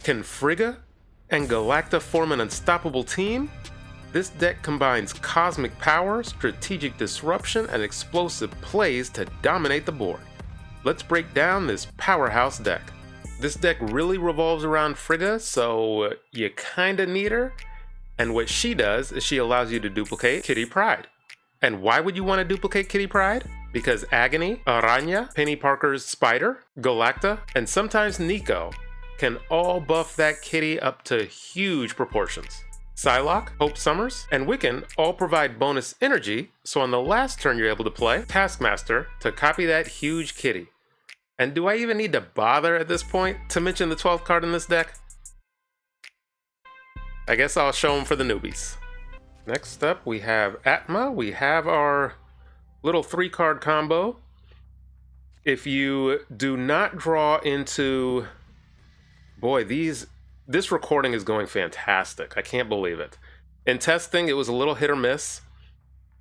Can Frigga and Galacta form an unstoppable team? This deck combines cosmic power, strategic disruption, and explosive plays to dominate the board. Let's break down this powerhouse deck. This deck really revolves around Frigga, so you kinda need her. And what she does is she allows you to duplicate Kitty Pryde. And why would you want to duplicate Kitty Pryde? Because Agony, Aranya, Penny Parker's Spider, Galacta, and sometimes Nico can all buff that kitty up to huge proportions. Psylocke, Hope Summers, and Wiccan all provide bonus energy, so on the last turn you're able to play Taskmaster to copy that huge kitty. And do I even need to bother at this point to mention the 12th card in this deck? I guess I'll show them for the newbies. Next up we have Atma. We have our little 3-card combo. If you do not draw into... Boy, this recording is going fantastic. I can't believe it. In testing, it was a little hit or miss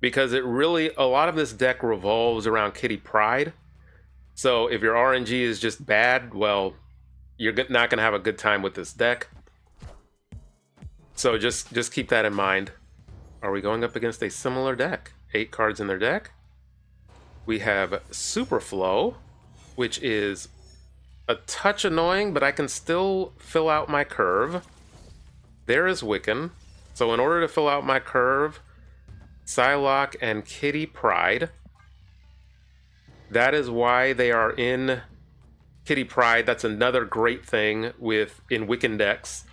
because a lot of this deck revolves around Kitty Pryde. So if your RNG is just bad, well, you're not going to have a good time with this deck. So just keep that in mind. Are we going up against a similar deck? 8 cards in their deck. We have Superflow, which is a touch annoying, but I can still fill out my curve. There is Wiccan. So in order to fill out my curve, Psylocke and Kitty Pryde. That is why they are in Kitty Pryde. That's another great thing in Wiccan decks,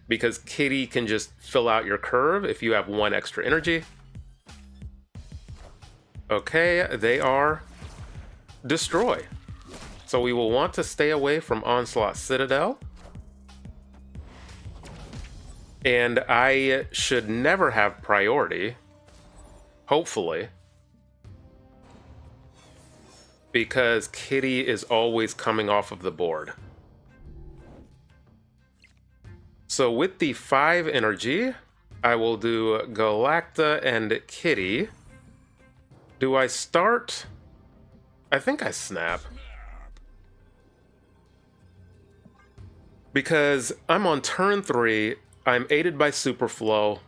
because Kitty can just fill out your curve if you have 1 extra energy. Okay, they are Destroy. So we will want to stay away from Onslaught Citadel. And I should never have priority, hopefully, because Kitty is always coming off of the board. So with the 5 energy, I will do Galacta and Kitty. Do I start? I think I snap. Because I'm on turn 3, I'm aided by Superflow.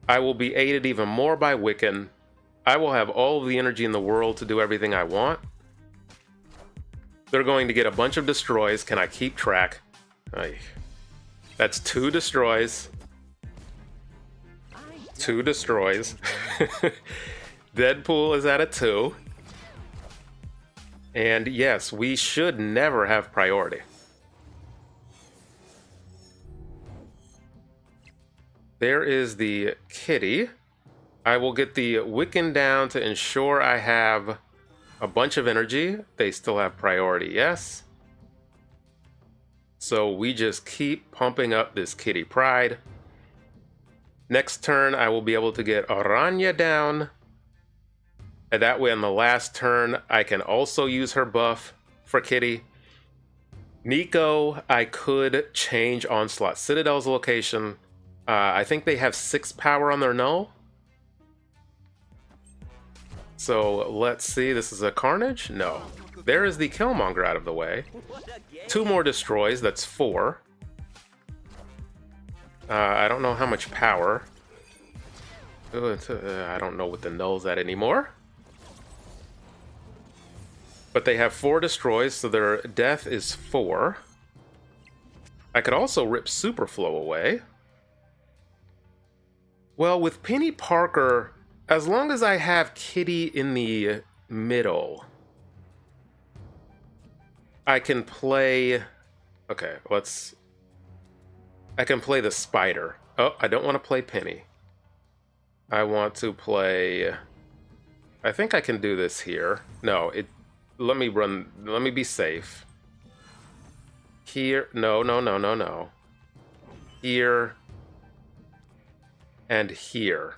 I will be aided even more by Wiccan. I will have all of the energy in the world to do everything I want. They're going to get a bunch of destroys. Can I keep track? That's 2 destroys. 2 destroys. Deadpool is at a 2. And yes, we should never have priority. There is the Kitty. I will get the Wiccan down to ensure I have a bunch of energy. They still have priority, yes. So we just keep pumping up this Kitty Pryde. Next turn, I will be able to get Aranya down. And that way on the last turn, I can also use her buff for Kitty. Nico, I could change Onslaught Citadel's location. I think they have 6 power on their null. So let's see, this is a Carnage? No. There is the Killmonger out of the way. 2 more destroys, that's 4. I don't know how much power. I don't know what the null's at anymore. But they have 4 destroys, so their death is 4. I could also rip Superflow away. Well, with Penny Parker, as long as I have Kitty in the middle, I can play... Okay, I can play the Spider. Oh, I don't want to play Penny. I want to play... I think I can do this here. No, let me be safe. Here, no. Here, and here.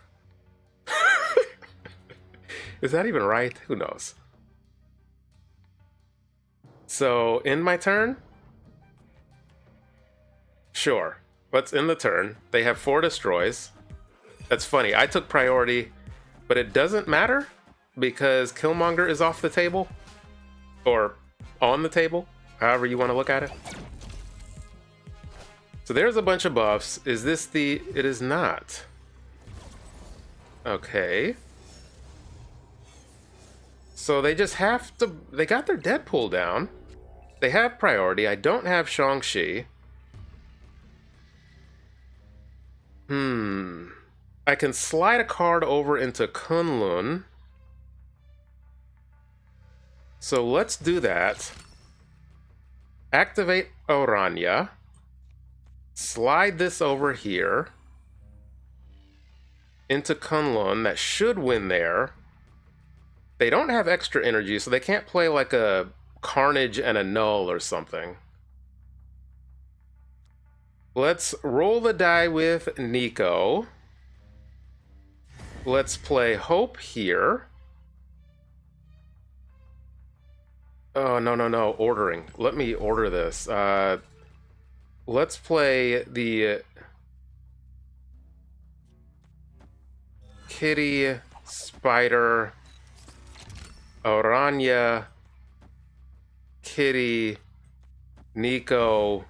Is that even right? Who knows? So, in my turn? Sure. Let's end the turn. They have 4 destroys. That's funny. I took priority, but it doesn't matter because Killmonger is off the table. Or on the table. However you want to look at it. So there's a bunch of buffs. Is this the... It is not. Okay. So they just have to... They got their Deadpool down. They have priority. I don't have Shang-Chi. I can slide a card over into Kunlun. So let's do that. Activate Orania. Slide this over here into Kunlun. That should win there. They don't have extra energy, so they can't play like a Carnage and a Null or something. Let's roll the die with Nico. Let's play Hope here. Oh, no. Ordering. Let me order this. Let's play the Kitty, Spider, Orania, Kitty, Nico.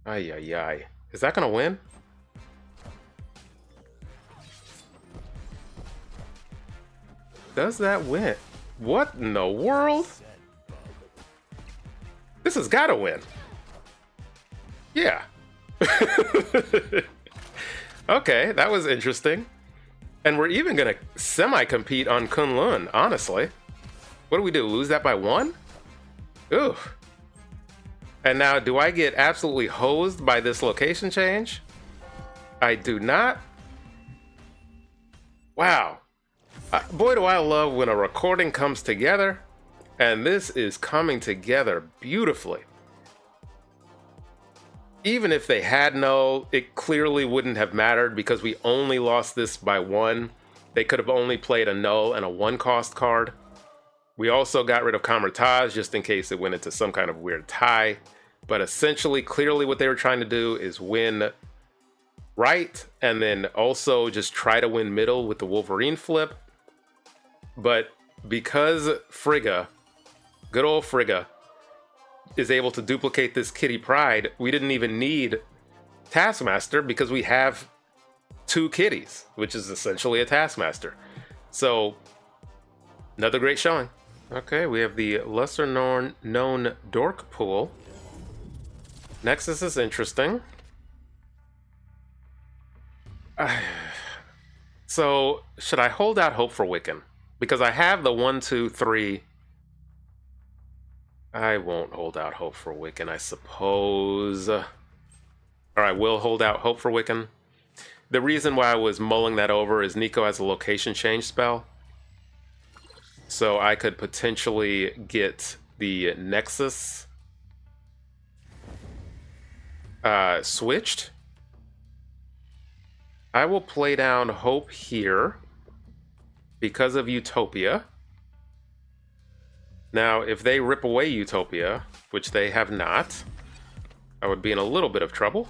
Ay. Is that gonna win? Does that win? What in the world? This has gotta win. Yeah. Okay, that was interesting. And we're even gonna semi-compete on Kunlun, honestly. What do we do? Lose that by 1? Ooh. And now, do I get absolutely hosed by this location change? I do not. Wow. Boy, do I love when a recording comes together. And this is coming together beautifully. Even if they had no, it clearly wouldn't have mattered because we only lost this by 1. They could have only played a Null and a 1-cost card. We also got rid of Kamar-Taj just in case it went into some kind of weird tie. But essentially, clearly what they were trying to do is win right and then also just try to win middle with the Wolverine flip. But because Frigga, good old Frigga, is able to duplicate this Kitty Pryde, we didn't even need Taskmaster because we have 2 kitties, which is essentially a Taskmaster. So, another great showing. Okay, we have the lesser known Dork pool. Nexus is interesting. So, should I hold out hope for Wiccan? Because I have the 1, 2, 3. I won't hold out hope for Wiccan, I suppose. Or I will hold out hope for Wiccan. The reason why I was mulling that over is Nico has a location change spell. So I could potentially get the Nexus switched. I will play down Hope here because of Utopia. Now, if they rip away Utopia, which they have not, I would be in a little bit of trouble.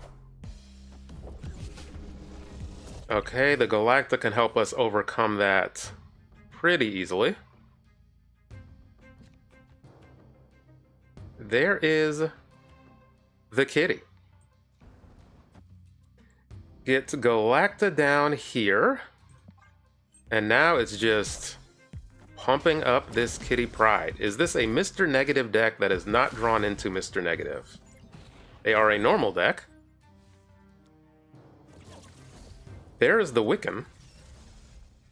Okay, the Galacta can help us overcome that pretty easily. There is the Kitty. Get Galacta down here. And now it's just pumping up this Kitty Pryde. Is this a Mr. Negative deck that is not drawn into Mr. Negative? They are a normal deck. There's the Wiccan.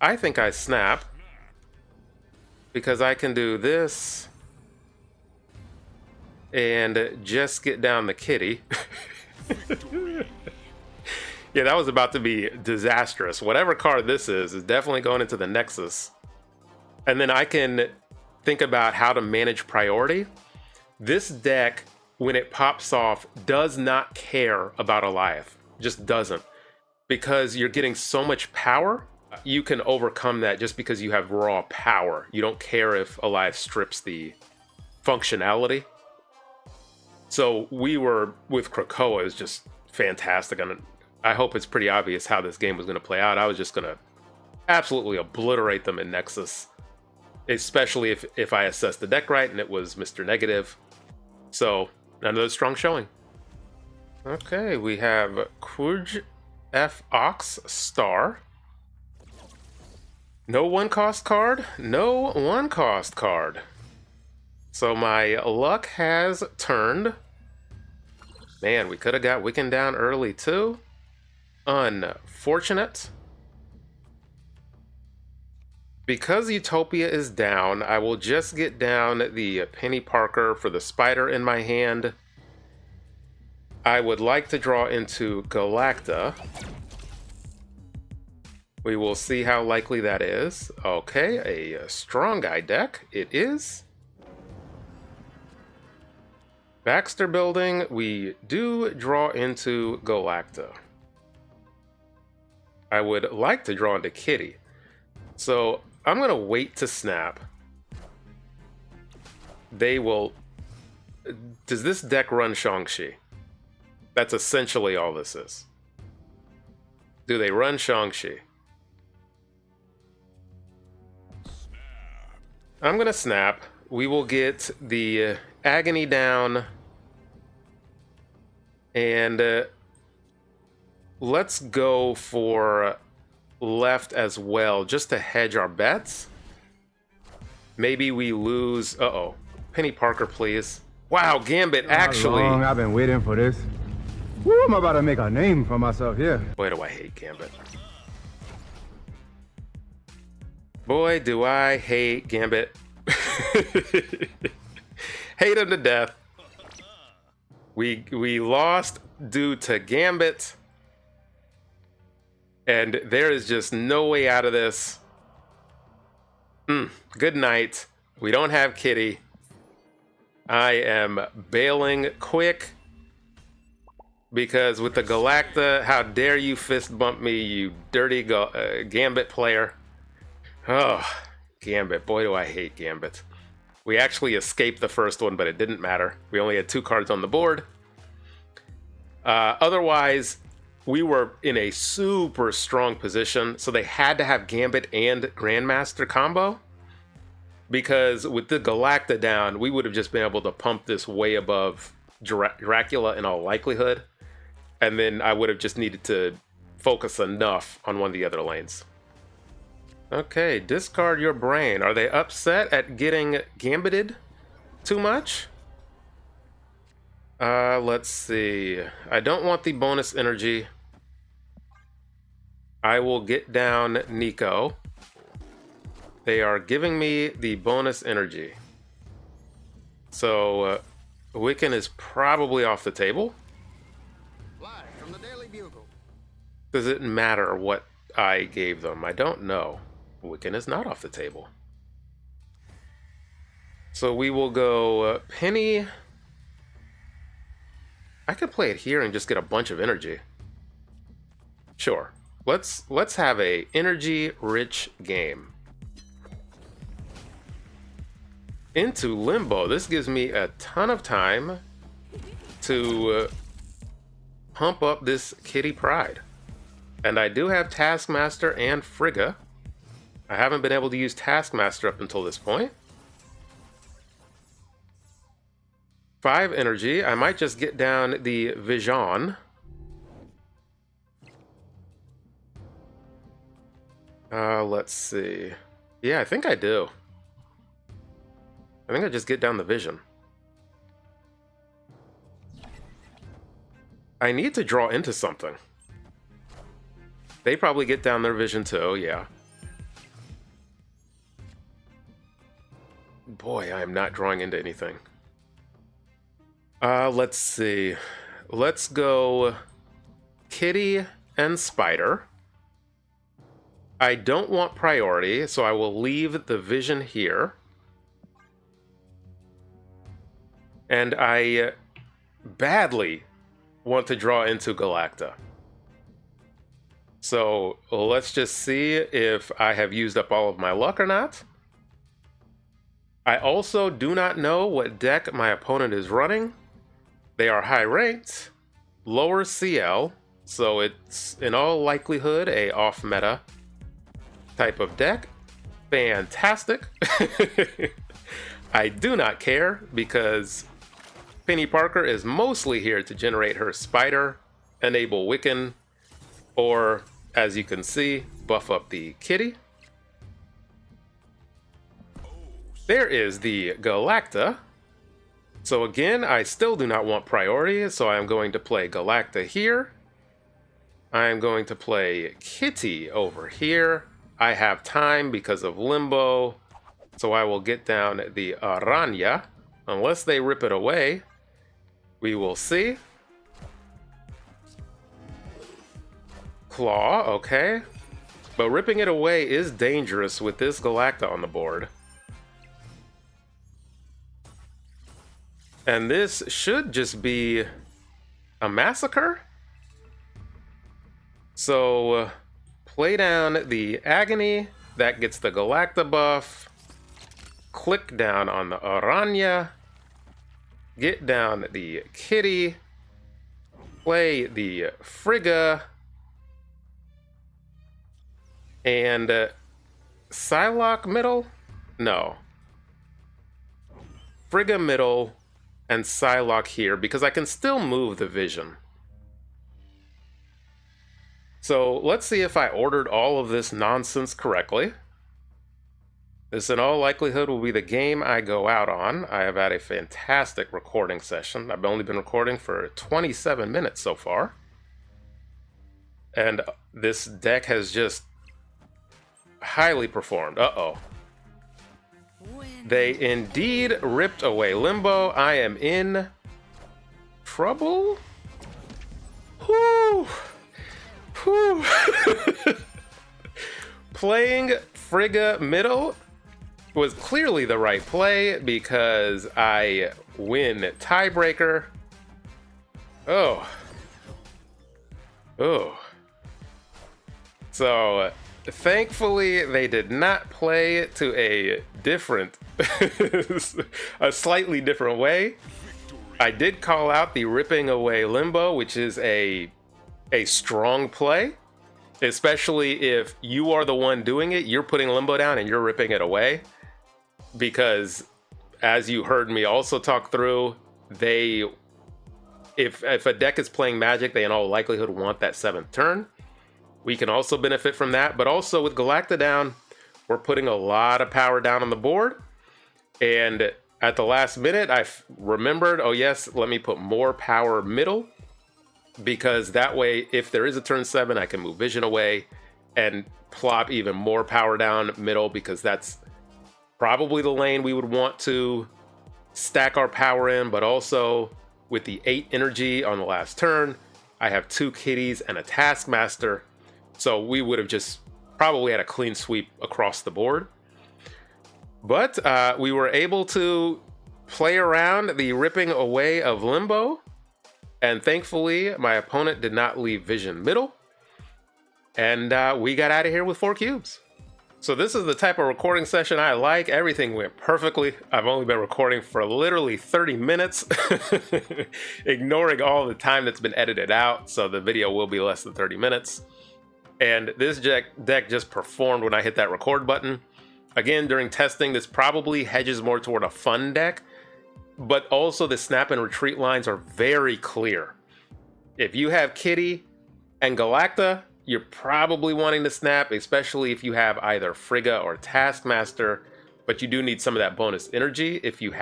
I think I snap because I can do this and just get down the Kitty. Yeah, that was about to be disastrous. Whatever card this is definitely going into the Nexus. And then I can think about how to manage priority. This deck, when it pops off, does not care about Alioth. Just doesn't. Because you're getting so much power, you can overcome that just because you have raw power. You don't care if Alioth strips the functionality. So we were with Krakoa is just fantastic. And I hope it's pretty obvious how this game was going to play out. I was just going to absolutely obliterate them in Nexus. Especially if I assessed the deck right and it was Mr. Negative. So, another strong showing. Okay, we have Quj F Ox Star. No one cost card, no one cost card. So my luck has turned. Man, we could have got Wiccan down early too. Unfortunate. Because Utopia is down, I will just get down the Penny Parker for the spider in my hand. I would like to draw into Galacta. We will see how likely that is. Okay, a strong guy deck. It is. Baxter Building, we do draw into Galacta. I would like to draw into Kitty. So I'm going to wait to snap. They will... Does this deck run Shang-Chi? That's essentially all this is. Do they run Shang-Chi? I'm going to snap. We will get the Agony down. And let's go for left as well, just to hedge our bets. Maybe we lose... Uh-oh. Penny Parker, please. Wow, Gambit actually... How long I've been waiting for this. Woo, I'm about to make a name for myself here. Boy, do I hate Gambit. Boy, do I hate Gambit. Hate him to death. We lost due to Gambit. And there is just no way out of this. Good night. We don't have Kitty. I am bailing quick. Because with the Galacta, how dare you fist bump me, you dirty Gambit player. Oh, Gambit. Boy, do I hate Gambit. We actually escaped the first one, but it didn't matter. We only had 2 cards on the board. Otherwise, we were in a super strong position, so they had to have Gambit and Grandmaster combo. Because with the Galacta down, we would have just been able to pump this way above Dracula in all likelihood. And then I would have just needed to focus enough on one of the other lanes. Okay, discard your brain. Are they upset at getting Gambited too much? Let's see. I don't want the bonus energy. I will get down Nico. They are giving me the bonus energy. So, Wiccan is probably off the table. Live from the Daily Bugle. Does it matter what I gave them? I don't know. Wiccan is not off the table. So we will go Penny. I could play it here and just get a bunch of energy. Sure. Let's have a energy-rich game. Into Limbo. This gives me a ton of time to pump up this Kitty Pryde. And I do have Taskmaster and Frigga. I haven't been able to use Taskmaster up until this point. 5 energy. I might just get down the Vision. Let's see. Yeah, I think I do. I think I just get down the Vision. I need to draw into something. They probably get down their Vision too, yeah. Boy, I am not drawing into anything. Let's see. Let's go Kitty and Spider. I don't want priority, so I will leave the Vision here. And I badly want to draw into Galacta. So let's just see if I have used up all of my luck or not. I also do not know what deck my opponent is running. They are high ranked, lower CL, so it's in all likelihood a off meta type of deck. Fantastic. I do not care because Penny Parker is mostly here to generate her spider, enable Wiccan, or, as you can see, buff up the kitty. There is the Galacta. So again, I still do not want priority, so I am going to play Galacta here. I am going to play Kitty over here. I have time because of Limbo, so I will get down the Aranya. Unless they rip it away, we will see. Claw, okay. But ripping it away is dangerous with this Galacta on the board. And this should just be a massacre. So play down the Agony, that gets the Galacta buff. Click down on the Aranya. Get down the Kitty. Play the Frigga. And Psylocke middle? No. Frigga middle. And Psylocke here, because I can still move the vision. So let's see if I ordered all of this nonsense correctly. This in all likelihood will be the game I go out on. I have had a fantastic recording session. I've only been recording for 27 minutes so far. And this deck has just highly performed. Uh-oh. They indeed ripped away Limbo. I am in trouble. Whew. Whew. Playing Frigga middle was clearly the right play because I win tiebreaker. Oh. Oh. So thankfully, they did not play to a different, a slightly different way. I did call out the ripping away Limbo, which is a strong play, especially if you are the one doing it. You're putting Limbo down and you're ripping it away, because as you heard me also talk through, if a deck is playing Magic, they in all likelihood want that 7th turn. We can also benefit from that, but also with Galacta down, we're putting a lot of power down on the board. And at the last minute, I remembered, oh yes, let me put more power middle, because that way, if there is a turn 7, I can move vision away and plop even more power down middle, because that's probably the lane we would want to stack our power in. But also with the 8 energy on the last turn, I have 2 kitties and a Taskmaster. So we would have just probably had a clean sweep across the board. But we were able to play around the ripping away of Limbo. And thankfully, my opponent did not leave vision middle. And we got out of here with 4 cubes. So this is the type of recording session I like. Everything went perfectly. I've only been recording for literally 30 minutes, ignoring all the time that's been edited out. So the video will be less than 30 minutes. And this deck just performed when I hit that record button. Again, during testing, this probably hedges more toward a fun deck, but also the snap and retreat lines are very clear. If you have Kitty and Galacta, you're probably wanting to snap, especially if you have either Frigga or Taskmaster, but you do need some of that bonus energy if you're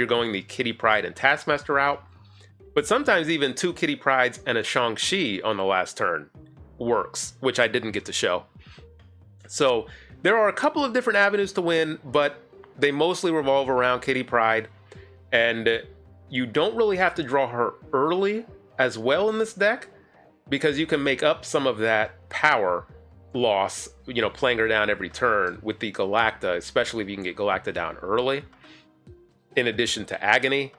going the Kitty Pryde and Taskmaster route. But sometimes even 2 Kitty Prydes and a Shang-Chi on the last turn works, which I didn't get to show. So there are a couple of different avenues to win, but they mostly revolve around Kitty Pryde, and you don't really have to draw her early as well in this deck, because you can make up some of that power loss, playing her down every turn with the Galacta, especially if you can get Galacta down early, in addition to Agony.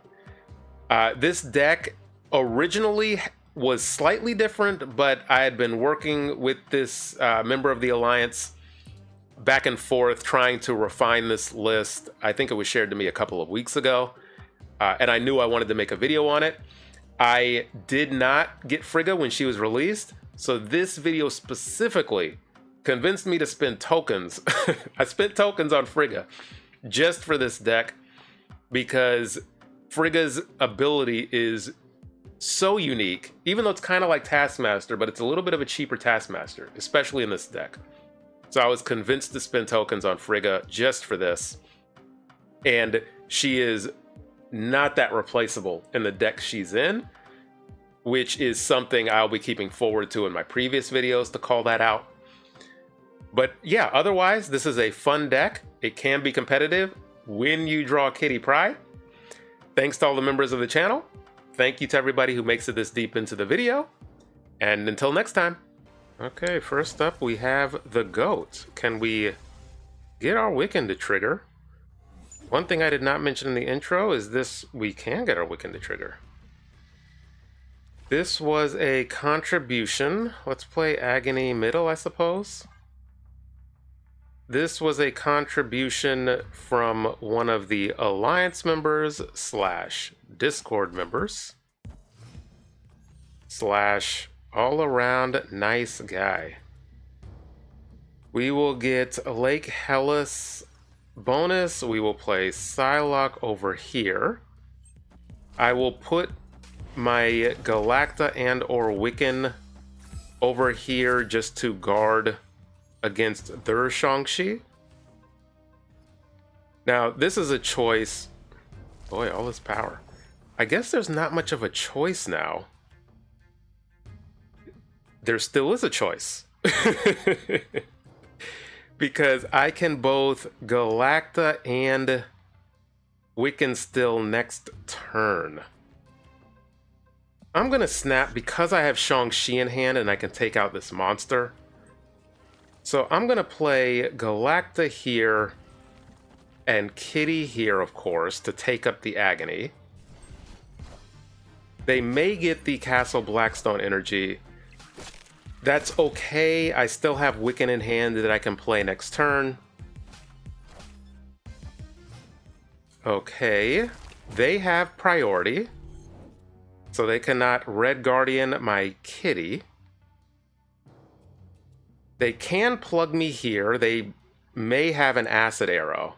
This deck originally was slightly different, but I had been working with this member of the Alliance back and forth trying to refine this list. I think it was shared to me a couple of weeks ago, and I knew I wanted to make a video on it. I did not get Frigga when she was released, so this video specifically convinced me to spend tokens. I spent tokens on Frigga just for this deck, because Frigga's ability is so unique, even though it's kind of like Taskmaster, but it's a little bit of a cheaper Taskmaster, especially in this deck. So I was convinced to spend tokens on Frigga just for this. And she is not that replaceable in the deck she's in, which is something I'll be keeping forward to in my previous videos to call that out. But yeah, otherwise, this is a fun deck. It can be competitive when you draw Kitty Pryde. Thanks to all the members of the channel. Thank you to everybody who makes it this deep into the video. And until next time. Okay, first up we have the goat. Can we get our Wiccan to trigger? One thing I did not mention in the intro is this: we can get our Wiccan to trigger. This was a contribution. Let's play Agony middle, I suppose. This was a contribution from one of the Alliance members / Discord members / all around nice guy. We will get Lake Hellas bonus. We will play Psylocke over here. I will put my Galacta and or Wiccan over here just to guard against their Shang-Chi. Now, this is a choice. Boy, all this power. I guess there's not much of a choice now. There still is a choice. Because I can both Galacta and Wiccan still next turn. I'm gonna snap because I have Shang-Chi in hand and I can take out this monster. So I'm gonna play Galacta here and Kitty here, of course, to take up the Agony. They may get the Castle Blackstone energy. That's okay. I still have Wiccan in hand that I can play next turn. Okay. They have priority. So they cannot Red Guardian my Kitty. They can plug me here. They may have an Acid Arrow.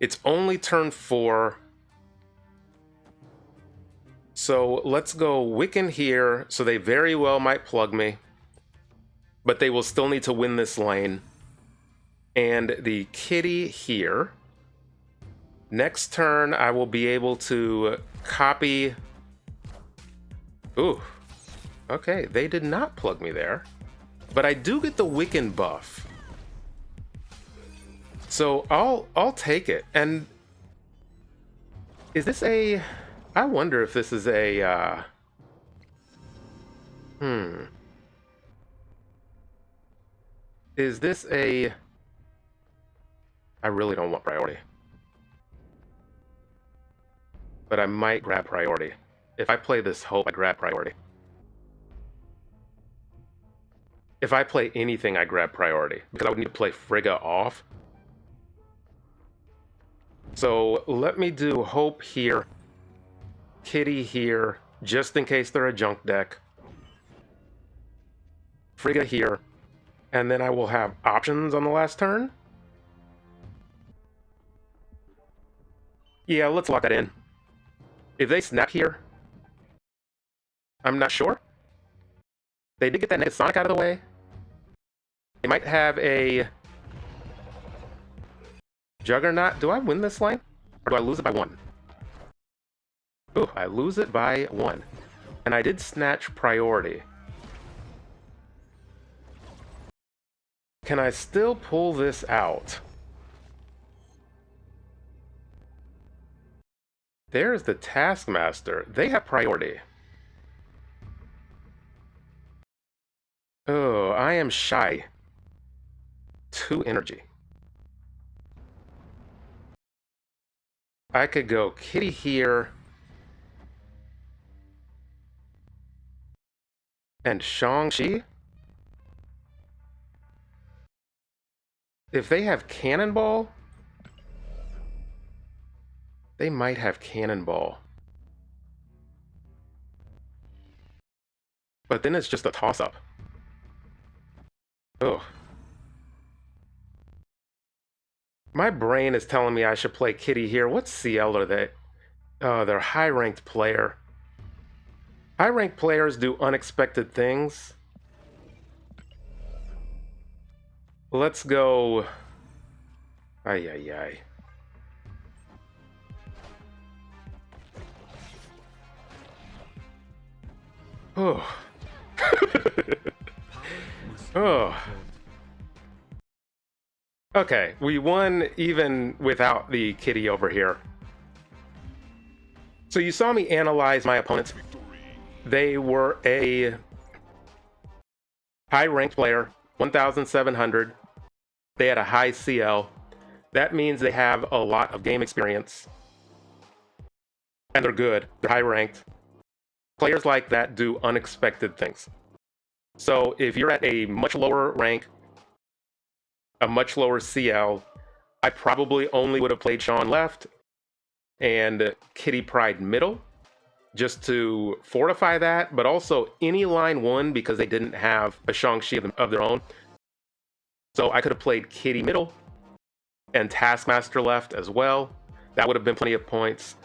It's only turn 4. So let's go Wiccan here. So they very well might plug me. But they will still need to win this lane. And the Kitty here. Next turn, I will be able to copy. Ooh. Okay, they did not plug me there. But I do get the Wiccan buff. So I'll take it. And is this a... I wonder if this is a... Is this a... I really don't want priority. But I might grab priority. If I play this Hope, I grab priority. If I play anything, I grab priority. Because I would need to play Frigga off. So let me do Hope here. Kitty here. Just in case they're a junk deck. Frigga here. And then I will have options on the last turn. Yeah, let's lock that in. If they snap here, I'm not sure. They did get that Negasonic out of the way. They might have a Juggernaut. Do I win this lane? Or do I lose it by 1? Ooh, I lose it by 1. And I did snatch priority. Can I still pull this out? There's the Taskmaster. They have priority. Oh, I am shy. 2 energy. I could go Kitty here. And Shang-Chi. If they have Cannonball, they might have Cannonball. But then it's just a toss-up. Oh. My brain is telling me I should play Kitty here. What CL are they? Oh, they're high-ranked player. High-ranked players do unexpected things. Let's go... Ay, ay, ay. Oh. Oh. Okay, we won even without the kitty over here. So you saw me analyze my opponents. They were a high-ranked player, 1,700. They had a high CL. That means they have a lot of game experience. And they're good. They're high-ranked. Players like that do unexpected things. So if you're at a much lower rank, a much lower CL, I probably only would have played Sean left and Kitty Pryde middle, just to fortify that, but also any line one because they didn't have a Shang-Chi of their own. So I could have played Kitty middle and Taskmaster left as well. That would have been plenty of points.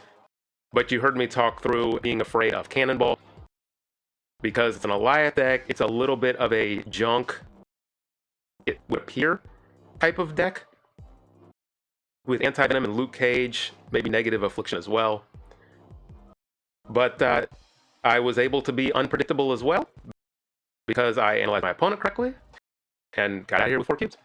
But you heard me talk through being afraid of Cannonball. Because it's an Alliath deck, it's a little bit of a junk, it would appear, type of deck. With Anti-Venom and Luke Cage, maybe Negative Affliction as well. But I was able to be unpredictable as well, because I analyzed my opponent correctly, and got out of here with 4 cubes.